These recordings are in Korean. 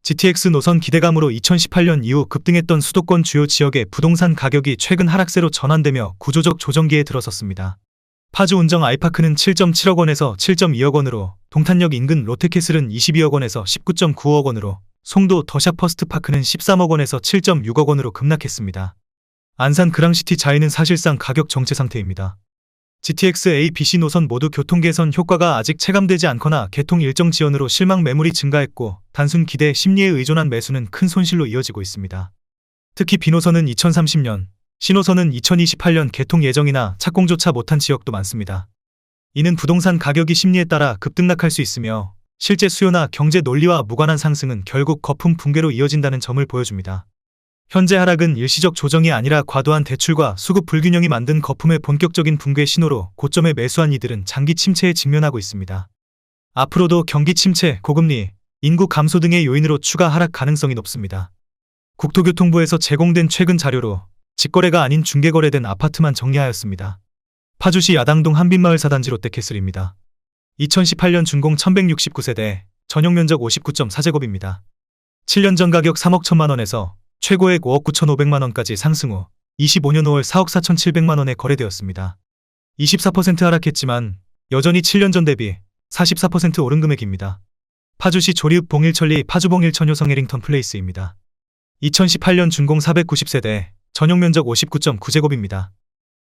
GTX 노선 기대감으로 2018년 이후 급등했던 수도권 주요 지역의 부동산 가격이 최근 하락세로 전환되며 구조적 조정기에 들어섰습니다. 파주 운정 아이파크는 7.7억 원에서 7.2억 원으로, 동탄역 인근 롯데캐슬은 22억 원에서 19.9억 원으로, 송도 더샵 퍼스트파크는 13억 원에서 7.6억 원으로 급락했습니다. 안산 그랑시티 자이는 사실상 가격 정체 상태입니다. GTX A, BC 노선 모두 교통 개선 효과가 아직 체감되지 않거나 개통 일정 지연으로 실망 매물이 증가했고, 단순 기대 심리에 의존한 매수는 큰 손실로 이어지고 있습니다. 특히 B노선은 2030년, C노선은 2028년 개통 예정이나 착공조차 못한 지역도 많습니다. 이는 부동산 가격이 심리에 따라 급등락할 수 있으며, 실제 수요나 경제 논리와 무관한 상승은 결국 거품 붕괴로 이어진다는 점을 보여줍니다. 현재 하락은 일시적 조정이 아니라 과도한 대출과 수급 불균형이 만든 거품의 본격적인 붕괴 신호로 고점에 매수한 이들은 장기 침체에 직면하고 있습니다. 앞으로도 경기 침체, 고금리, 인구 감소 등의 요인으로 추가 하락 가능성이 높습니다. 국토교통부에서 제공된 최근 자료로 직거래가 아닌 중개거래된 아파트만 정리하였습니다. 파주시 야당동 한빛마을 4단지 롯데캐슬입니다. 2018년 준공 1169세대, 전용면적 59.4제곱입니다. 7년 전 가격 3억 1천만 원에서 최고액 5억 9천5백만 원까지 상승 후 25년 5월 4억 4천7백만 원에 거래되었습니다. 24% 하락했지만 여전히 7년 전 대비 44% 오른 금액입니다. 파주시 조리읍 봉일천리 파주봉일천 효성 해링턴 플레이스입니다. 2018년 준공 490세대, 전용면적 59.9제곱입니다.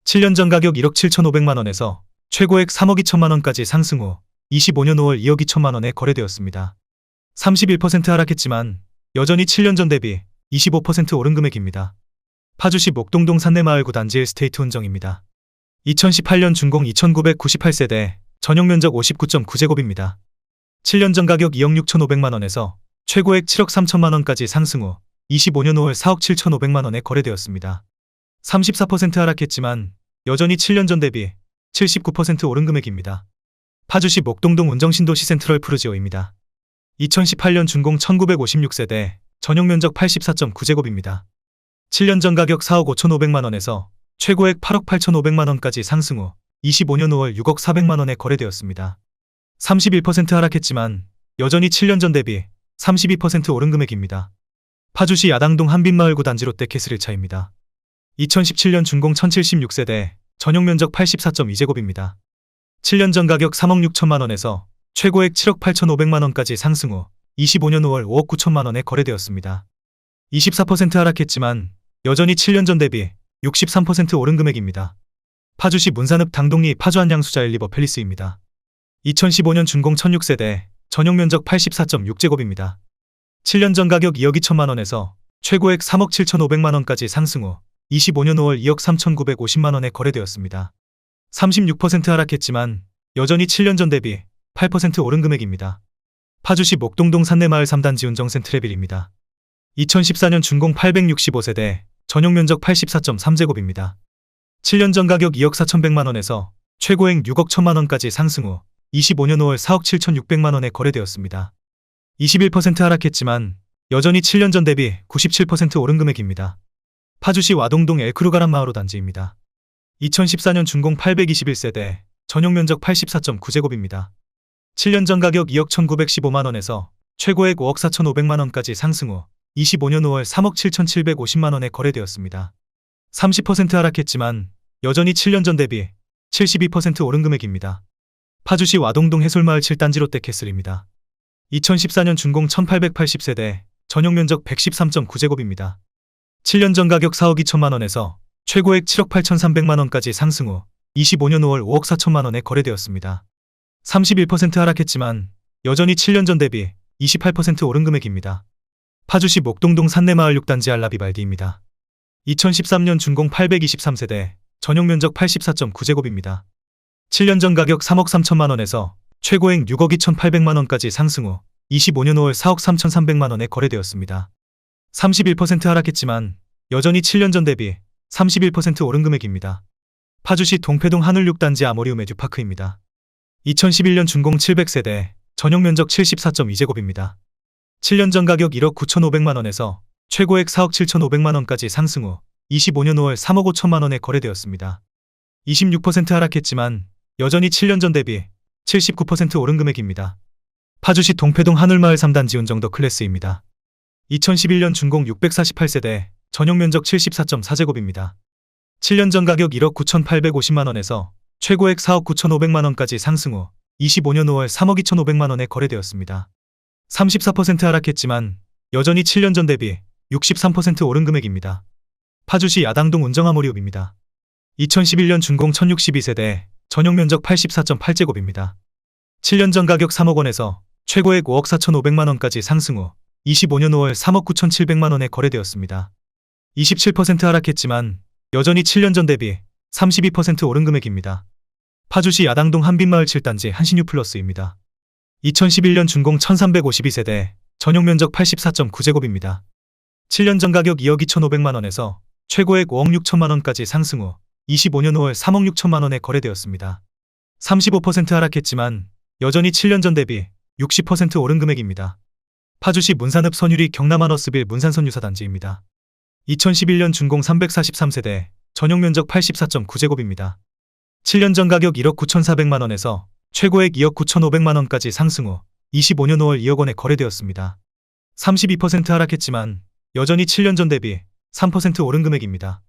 7년 전 가격 1억 7천5백만 원에서 최고액 3억 2천만 원까지 상승 후 25년 5월 2억 2천만 원에 거래되었습니다. 31% 하락했지만 여전히 7년 전 대비 25% 오른 금액입니다. 파주시 목동동 산내마을 9단지 일스테이트 운정입니다. 2018년 준공 2998세대, 전용면적 59.9제곱입니다. 7년 전 가격 2억 6천5백만 원에서 최고액 7억 3천만 원까지 상승 후 25년 5월 4억 7천5백만 원에 거래되었습니다. 34% 하락했지만 여전히 7년 전 대비 79% 오른 금액입니다. 파주시 목동동 운정신도시 센트럴 푸르지오입니다. 2018년 준공 1956세대, 전용면적 84.9제곱입니다. 7년 전 가격 4억 5천5백만 원에서 최고액 8억 8천5백만 원까지 상승 후 25년 5월 6억 4백만 원에 거래되었습니다. 31% 하락했지만 여전히 7년 전 대비 32% 오른 금액입니다. 파주시 야당동 한빛마을 9단지 롯데캐슬 1차입니다. 2017년 준공 1076세대, 전용면적 84.2제곱입니다. 7년 전 가격 3억 6천만 원에서 최고액 7억 8천5백만 원까지 상승 후 25년 5월 5억 9천만 원에 거래되었습니다. 24% 하락했지만 여전히 7년 전 대비 63% 오른 금액입니다. 파주시 문산읍 당동리 파주한양수자 엘리버 팰리스입니다. 2015년 준공 1006세대, 전용면적 84.6제곱입니다. 7년 전 가격 2억 2천만 원에서 최고액 3억 7천5백만 원까지 상승 후 25년 5월 2억 3천9백오십만 원에 거래되었습니다. 36% 하락했지만 여전히 7년 전 대비 8% 오른 금액입니다. 파주시 목동동 산내마을 3단지 운정 센트레빌입니다. 2014년 준공 865세대, 전용면적 84.3제곱입니다. 7년 전 가격 2억 4천백만 원에서 최고액 6억 1천만 원까지 상승 후 25년 5월 4억 7천6백만 원에 거래되었습니다. 21% 하락했지만 여전히 7년 전 대비 97% 오른 금액입니다. 파주시 와동동 엘크루가란 마을 5단지입니다. 2014년 준공 821세대, 전용면적 84.9제곱입니다. 7년 전 가격 2억 1,915만 원에서 최고액 5억 4천5백만 원까지 상승 후 25년 5월 3억 7천7백오십만 원에 거래되었습니다. 30% 하락했지만 여전히 7년 전 대비 72% 오른 금액입니다. 파주시 와동동 해솔마을 7단지 롯데캐슬입니다. 2014년 준공 1880세대, 전용면적 113.9제곱입니다. 7년 전 가격 4억 2천만 원에서 최고액 7억 8천3백만 원까지 상승 후 25년 5월 5억 4천만 원에 거래되었습니다. 31% 하락했지만 여전히 7년 전 대비 28% 오른 금액입니다. 파주시 목동동 산내마을 6단지 알라비발디입니다. 2013년 준공 823세대, 전용면적 84.9제곱입니다. 7년 전 가격 3억 3천만 원에서 최고액 6억 2천8백만 원까지 상승 후 25년 5월 4억 3천3백만 원에 거래되었습니다. 31% 하락했지만 여전히 7년 전 대비 31% 오른 금액입니다. 파주시 동패동 하늘 6단지 아모리움 에듀파크입니다. 2011년 준공 700세대, 전용면적 74.2제곱입니다. 7년 전 가격 1억 9천5백만 원에서 최고액 4억 7천5백만 원까지 상승 후 25년 5월 3억 5천만 원에 거래되었습니다. 26% 하락했지만 여전히 7년 전 대비 79% 오른 금액입니다. 파주시 동패동 하늘마을 3단지 운정더 클래스입니다. 2011년 준공 648세대, 전용 면적 74.4제곱입니다. 7년 전 가격 1억 9,850만원에서 최고액 4억 9,500만원까지 상승 후 25년 5월 3억 2,500만원에 거래되었습니다. 34% 하락했지만 여전히 7년 전 대비 63% 오른 금액입니다. 파주시 야당동 운정아모리읍입니다. 2011년 준공 1062세대, 전용 면적 84.8제곱입니다. 7년 전 가격 3억 원에서 최고액 5억 4,500만원까지 상승 후 25년 5월 3억 9,700만원에 거래되었습니다. 27% 하락했지만 여전히 7년 전 대비 32% 오른 금액입니다. 파주시 야당동 한빛마을 7단지 한신유플러스입니다. 2011년 준공 1352세대, 전용 면적 84.9제곱입니다. 7년 전 가격 2억 2,500만원에서 최고액 5억 6천만원까지 상승 후 25년 5월 3억 6천만원에 거래되었습니다. 35% 하락했지만 여전히 7년 전 대비 60% 오른 금액입니다. 파주시 문산읍 선유리 경남한어스빌 문산선유사단지입니다. 2011년 준공 343세대, 전용 면적 84.9제곱입니다. 7년 전 가격 1억 9,400만원에서 최고액 2억 9,500만원까지 상승 후 25년 5월 2억 원에 거래되었습니다. 32% 하락했지만 여전히 7년 전 대비 3% 오른 금액입니다.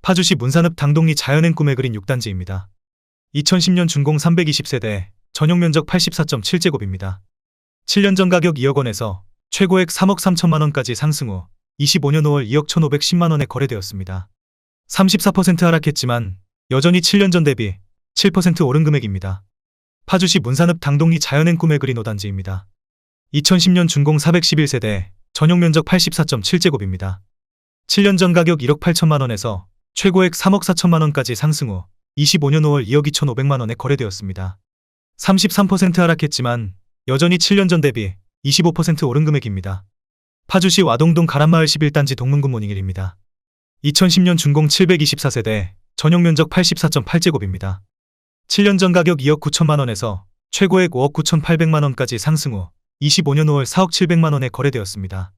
파주시 문산읍 당동리 자연행 꿈의 그린 6단지입니다. 2010년 준공 320세대, 전용 면적 84.7제곱입니다. 7년 전 가격 2억 원에서 최고액 3억 3천만원까지 상승 후 25년 5월 2억 1,510만원에 거래되었습니다. 34% 하락했지만 여전히 7년 전 대비 7% 오른 금액입니다. 파주시 문산읍 당동리 자연행 꿈의 그린 5단지입니다. 2010년 준공 411세대, 전용 면적 84.7제곱입니다. 7년 전 가격 1억 8천만원에서 최고액 3억 4천만원까지 상승 후 25년 5월 2억 2,500만원에 거래되었습니다. 33% 하락했지만 여전히 7년 전 대비 25% 오른 금액입니다. 파주시 와동동 가란마을 11단지 동문굿모닝일입니다. 2010년 준공 724세대, 전용 면적 84.8제곱입니다. 7년 전 가격 2억 9천만원에서 최고액 5억 9,800만원까지 상승 후 25년 5월 4억 700만원에 거래되었습니다.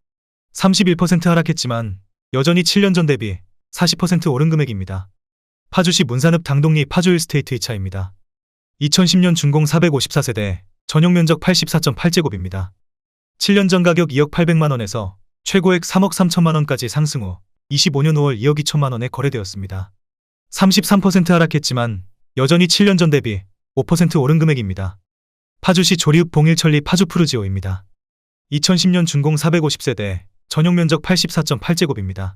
31% 하락했지만 여전히 7년 전 대비 40% 오른 금액입니다. 파주시 문산읍 당동리 파주힐스테이트 2차입니다. 2010년 준공 454세대, 전용 면적 84.8제곱입니다. 7년 전 가격 2억 800만원에서 최고액 3억 3천만원까지 상승 후 25년 5월 2억 2천만원에 거래되었습니다. 33% 하락했지만 여전히 7년 전 대비 5% 오른 금액입니다. 파주시 조리읍 봉일천리 파주푸르지오입니다. 2010년 준공 450세대, 전용 면적 84.8제곱입니다.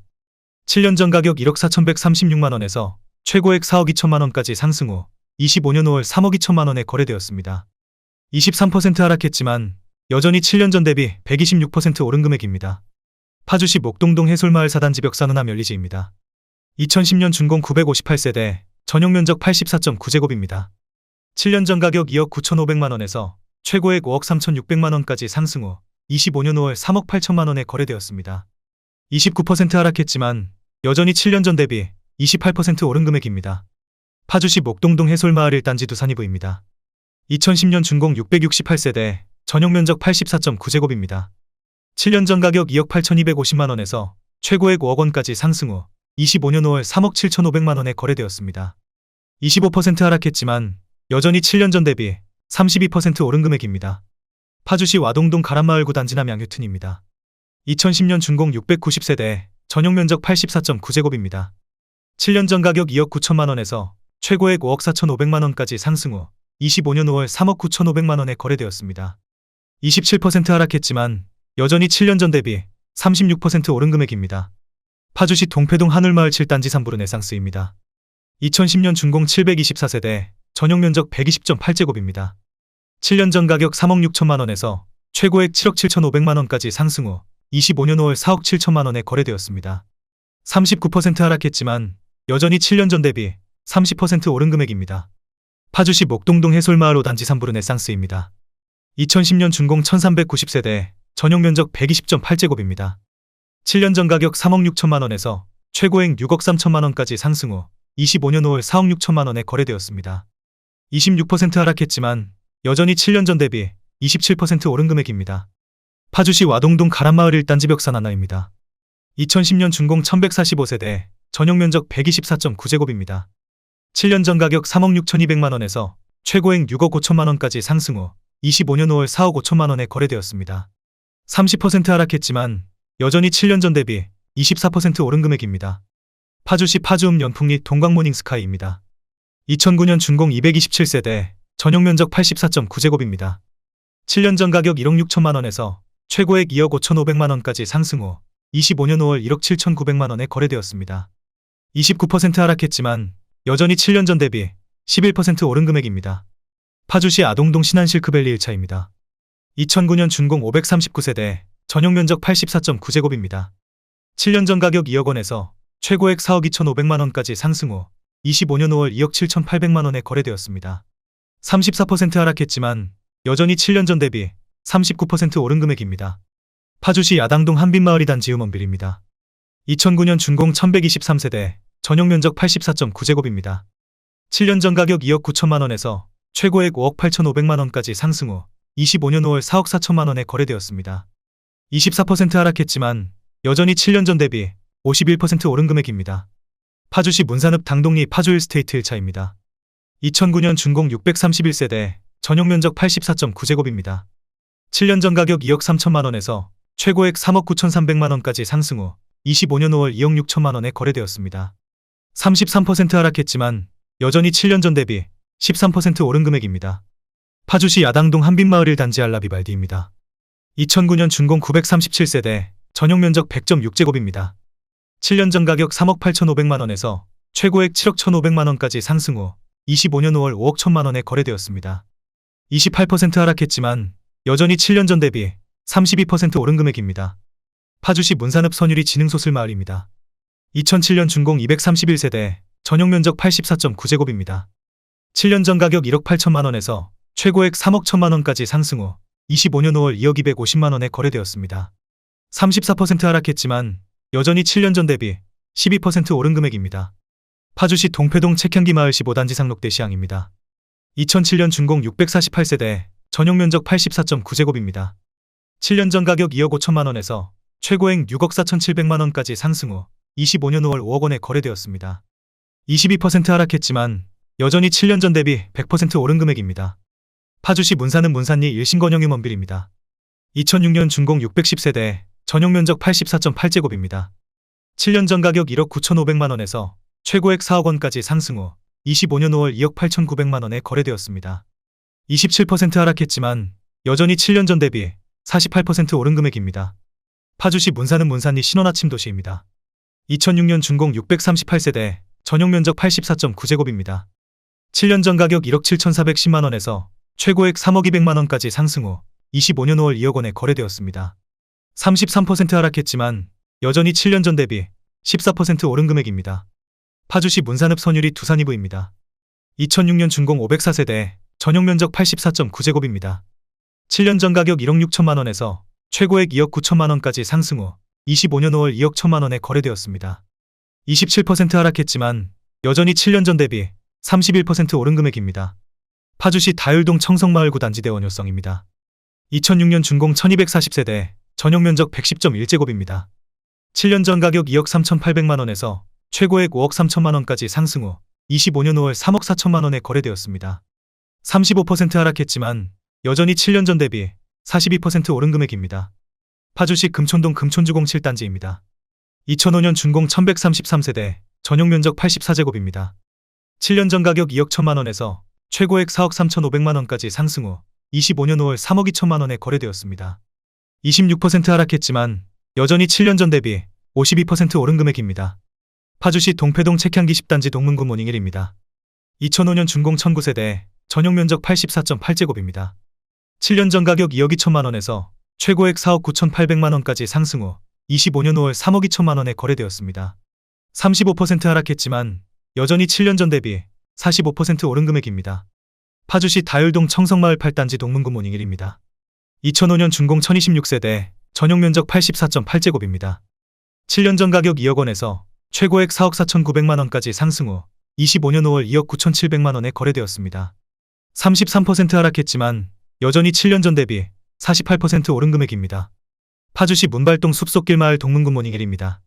7년 전 가격 1억 4,136만원에서 최고액 4억 2천만원까지 상승 후 25년 5월 3억 2천만원에 거래되었습니다. 23% 하락했지만 여전히 7년 전 대비 126% 오른 금액입니다. 파주시 목동동 해솔마을 4단지 벽산운암 열리지입니다. 2010년 준공 958세대, 전용 면적 84.9제곱입니다. 7년 전 가격 2억 9,500만원에서 최고액 5억 3,600만원까지 상승 후 25년 5월 3억 8천만원에 거래되었습니다. 29% 하락했지만 여전히 7년 전 대비 28% 오른 금액입니다. 파주시 목동동 해솔마을 1단지 두산이브입니다. 2010년 준공 668세대, 전용 면적 84.9제곱입니다. 7년 전 가격 2억 8,250만원에서 최고액 5억 원까지 상승 후 25년 5월 3억 7,500만원에 거래되었습니다. 25% 하락했지만 여전히 7년 전 대비 32% 오른 금액입니다. 파주시 와동동 가란마을 9단지 남양휴튼입니다. 2010년 준공 690세대, 전용 면적 84.9제곱입니다. 7년 전 가격 2억 9천만원에서 최고액 5억 4,500만원까지 상승 후 25년 5월 3억 9,500만원에 거래되었습니다. 27% 하락했지만 여전히 7년 전 대비 36% 오른 금액입니다. 파주시 동패동 한울마을 7단지 삼부르 네상스입니다. 2010년 준공 724세대, 전용 면적 120.8제곱입니다. 7년 전 가격 3억 6천만원에서 최고액 7억 7,500만원까지 상승 후 25년 5월 4억 7천만원에 거래되었습니다. 39% 하락했지만 여전히 7년 전 대비 30% 오른 금액입니다. 파주시 목동동 해솔마을 5단지 삼부르 네상스입니다. 2010년 준공 1390세대, 전용 면적 120.8제곱입니다. 7년 전 가격 3억 6천만원에서 최고액 6억 3천만원까지 상승 후 25년 5월 4억 6천만원에 거래되었습니다. 26% 하락했지만 여전히 7년 전 대비 27% 오른 금액입니다. 파주시 와동동 가란마을 1단지 벽산 하나입니다. 2010년 준공 1145세대, 전용 면적 124.9제곱입니다. 7년 전 가격 3억 6,200만원에서 최고액 6억 5천만원까지 상승 후 25년 5월 4억 5천만원에 거래되었습니다. 30% 하락했지만 여전히 7년 전 대비 24% 오른 금액입니다. 파주시 파주읍 연풍리 동광모닝스카이입니다. 2009년 준공 227세대, 전용 면적 84.9제곱입니다. 7년 전 가격 1억 6천만 원에서 최고액 2억 5,500만 원까지 상승 후 25년 5월 1억 7,900만 원에 거래되었습니다. 29% 하락했지만 여전히 7년 전 대비 11% 오른 금액입니다. 파주시 아동동 신안실크밸리 1차입니다. 2009년 준공 539세대, 전용 면적 84.9제곱입니다. 7년 전 가격 2억 원에서 최고액 4억 2,500만 원까지 상승 후 25년 5월 2억 7,800만 원에 거래되었습니다. 34% 하락했지만 여전히 7년 전 대비 39% 오른 금액입니다. 파주시 야당동 한빛마을 2단 지음원빌입니다. 2009년 준공 1123세대, 전용 면적 84.9제곱입니다. 7년 전 가격 2억 9천만 원에서 최고액 5억 8,500만 원까지 상승 후 25년 5월 4억 4천만 원에 거래되었습니다. 24% 하락했지만 여전히 7년 전 대비 51% 오른 금액입니다. 파주시 문산읍 당동리 파주힐스테이트 1차입니다. 2009년 준공 631세대, 전용 면적 84.9제곱입니다. 7년 전 가격 2억 3천만 원에서 최고액 3억 9,300만 원까지 상승 후 25년 5월 2억 6천만 원에 거래되었습니다. 33% 하락했지만 여전히 7년 전 대비 13% 오른 금액입니다. 파주시 야당동 한빛마을 1단지 알라비발디입니다. 2009년 준공 937세대, 전용 면적 100.6제곱입니다. 7년 전 가격 3억 8,500만 원에서 최고액 7억 1,500만 원까지 상승 후 25년 5월 5억 1천만 원에 거래되었습니다. 28% 하락했지만 여전히 7년 전 대비 32% 오른 금액입니다. 파주시 문산읍 선유리 진흥소슬마을입니다. 2007년 준공 231세대, 전용 면적 84.9제곱입니다. 7년 전 가격 1억 8천만 원에서 최고액 3억 1천만 원까지 상승 후 25년 5월 2억 250만 원에 거래되었습니다. 34% 하락했지만 여전히 7년 전 대비 12% 오른 금액입니다. 파주시 동패동 책향기 마을 15단지 상록대 시향입니다. 2007년 준공 648세대, 전용 면적 84.9제곱입니다. 7년 전 가격 2억 5천만 원에서 최고액 6억 4,700만 원까지 상승 후 25년 5월 5억 원에 거래되었습니다. 22% 하락했지만 여전히 7년 전 대비 100% 오른 금액입니다. 파주시 문산읍 문산리 일신건영유 원빌입니다. 2006년 준공 610세대, 전용 면적 84.8제곱입니다. 7년 전 가격 1억 9,500만 원에서 최고액 4억 원까지 상승 후 25년 5월 2억 8,900만 원에 거래되었습니다. 27% 하락했지만 여전히 7년 전 대비 48% 오른 금액입니다. 파주시 문산읍 문산리 신원아침 도시입니다. 2006년 준공 638세대, 전용 면적 84.9제곱입니다. 7년 전 가격 1억 7,410만 원에서 최고액 3억 200만 원까지 상승 후 25년 5월 2억 원에 거래되었습니다. 33% 하락했지만 여전히 7년 전 대비 14% 오른 금액입니다. 파주시 문산읍 선유리 두산이부입니다. 2006년 준공 504세대, 전용 면적 84.9제곱입니다. 7년 전 가격 1억 6천만 원에서 최고액 2억 9천만 원까지 상승 후 25년 5월 2억 1천만 원에 거래되었습니다. 27% 하락했지만 여전히 7년 전 대비 31% 오른 금액입니다. 파주시 다율동 청성마을 9단지 대원효성입니다. 2006년 준공 1240세대, 전용 면적 110.1제곱입니다. 7년 전 가격 2억 3,800만 원에서 최고액 5억 3천만 원까지 상승 후 25년 5월 3억 4천만 원에 거래되었습니다. 35% 하락했지만 여전히 7년 전 대비 42% 오른 금액입니다. 파주시 금촌동 금촌주공 7단지입니다. 2005년 준공 1133세대, 전용 면적 84제곱입니다. 7년 전 가격 2억 1천만 원에서 최고액 4억 3,500만 원까지 상승 후 25년 5월 3억 2천만 원에 거래되었습니다. 26% 하락했지만 여전히 7년 전 대비 52% 오른 금액입니다. 파주시 동패동 책향기 10단지 동문구 모닝1입니다. 2005년 준공 1009세대, 전용 면적 84.8제곱입니다. 7년 전 가격 2억 2천만 원에서 최고액 4억 9,800만 원까지 상승 후 25년 5월 3억 2천만 원에 거래되었습니다. 35% 하락했지만 여전히 7년 전 대비 45% 오른 금액입니다. 파주시 다율동 청성마을 8단지 동문구 모닝1입니다. 2005년 준공 1026세대, 전용 면적 84.8제곱입니다. 7년 전 가격 2억 원에서 최고액 4억 4,900만 원까지 상승 후 25년 5월 2억 9,700만 원에 거래되었습니다. 33% 하락했지만 여전히 7년 전 대비 48% 오른 금액입니다. 파주시 문발동 숲속길 마을 동문구 모닝1입니다.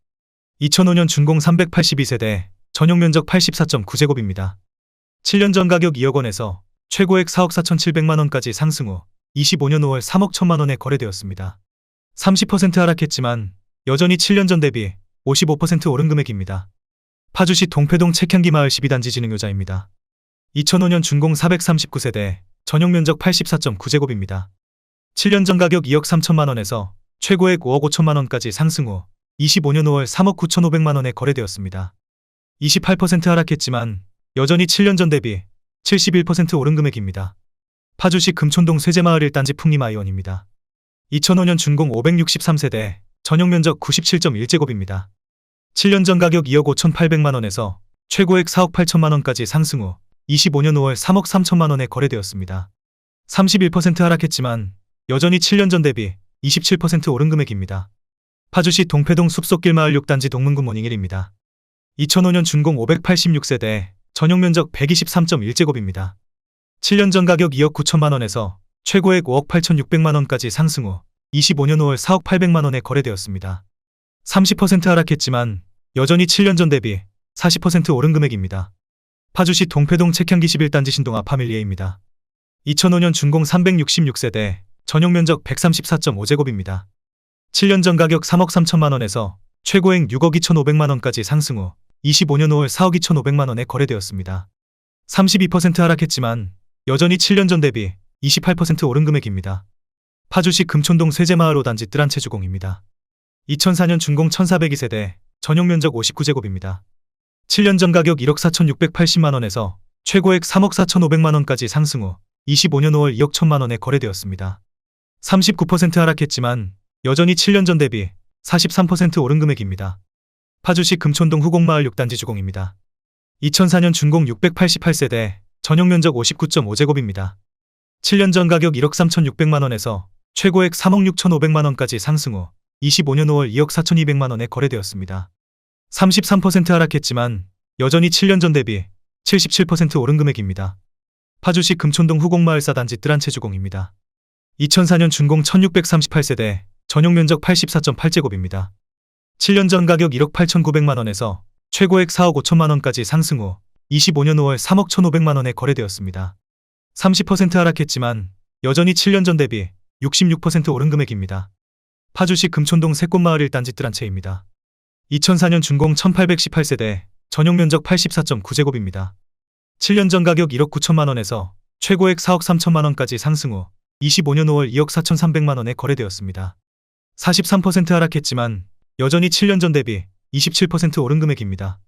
2005년 준공 382세대, 전용 면적 84.9제곱입니다. 7년 전 가격 2억 원에서 최고액 4억 4,700만 원까지 상승 후 25년 5월 3억 1천만 원에 거래되었습니다. 30% 하락했지만 여전히 7년 전 대비 55% 오른 금액입니다. 파주시 동패동 책향기 마을 12단지 진흥효자입니다. 2005년 준공 439세대, 전용 면적 84.9제곱입니다. 7년 전 가격 2억 3천만 원에서 최고액 5억 5천만 원까지 상승 후 25년 5월 3억 9천5백만 원에 거래되었습니다. 28% 하락했지만 여전히 7년 전 대비 71% 오른 금액입니다. 파주시 금촌동 쇠제마을 1단지 풍림아이원입니다. 2005년 준공 563세대, 전용 면적 97.1제곱입니다. 7년 전 가격 2억 5천8백만 원에서 최고액 4억 8천만 원까지 상승 후 25년 5월 3억 3천만 원에 거래되었습니다. 31% 하락했지만 여전히 7년 전 대비 27% 오른 금액입니다. 파주시 동패동 숲속길 마을 6단지 동문구 모닝힐입니다. 2005년 준공 586세대, 전용 면적 123.1제곱입니다. 7년 전 가격 2억 9천만 원에서 최고액 5억 8천6백만 원까지 상승 후 25년 5월 4억 8백만 원에 거래되었습니다. 30% 하락했지만 여전히 7년 전 대비 40% 오른 금액입니다. 파주시 동패동 책향기 11단지 신동아 파밀리에입니다. 2005년 준공 366세대, 전용 면적 134.5제곱입니다. 7년 전 가격 3억 3천만 원에서 최고액 6억 2천5백만 원까지 상승 후 25년 5월 4억 2천5백만 원에 거래되었습니다. 32% 하락했지만 여전히 7년 전 대비 28% 오른 금액입니다. 파주시 금촌동 쇠제마을 5단지 뜰한채주공입니다. 2004년 준공 1402세대, 전용 면적 59제곱입니다. 7년 전 가격 1억 4천6백팔십만 원에서 최고액 3억 4천5백만 원까지 상승 후 25년 5월 2억 1천만 원에 거래되었습니다. 39% 하락했지만 여전히 7년 전 대비 43% 오른 금액입니다. 파주시 금촌동 후곡마을 6단지 주공입니다. 2004년 준공 688세대, 전용 면적 59.5제곱입니다. 7년 전 가격 1억 3천6백만 원에서 최고액 3억 6천5백만 원까지 상승 후 25년 5월 2억 4천2백만 원에 거래되었습니다. 33% 하락했지만 여전히 7년 전 대비 77% 오른 금액입니다. 파주시 금촌동 후곡마을 4단지 뜰한채주공입니다. 2004년 준공 1638세대, 전용 면적 84.8제곱입니다. 7년 전 가격 1억 8천9백만 원에서 최고액 4억 5천만 원까지 상승 후 25년 5월 3억 1,500만 원에 거래되었습니다. 30% 하락했지만 여전히 7년 전 대비 66% 오른 금액입니다. 파주시 금촌동 새꽃마을 1단지 뜰한채입니다. 2004년 준공 1818세대, 전용 면적 84.9제곱입니다. 7년 전 가격 1억 9천만 원에서 최고액 4억 3천만 원까지 상승 후 25년 5월 2억 4천3백만 원에 거래되었습니다. 43% 하락했지만 여전히 7년 전 대비 27% 오른 금액입니다.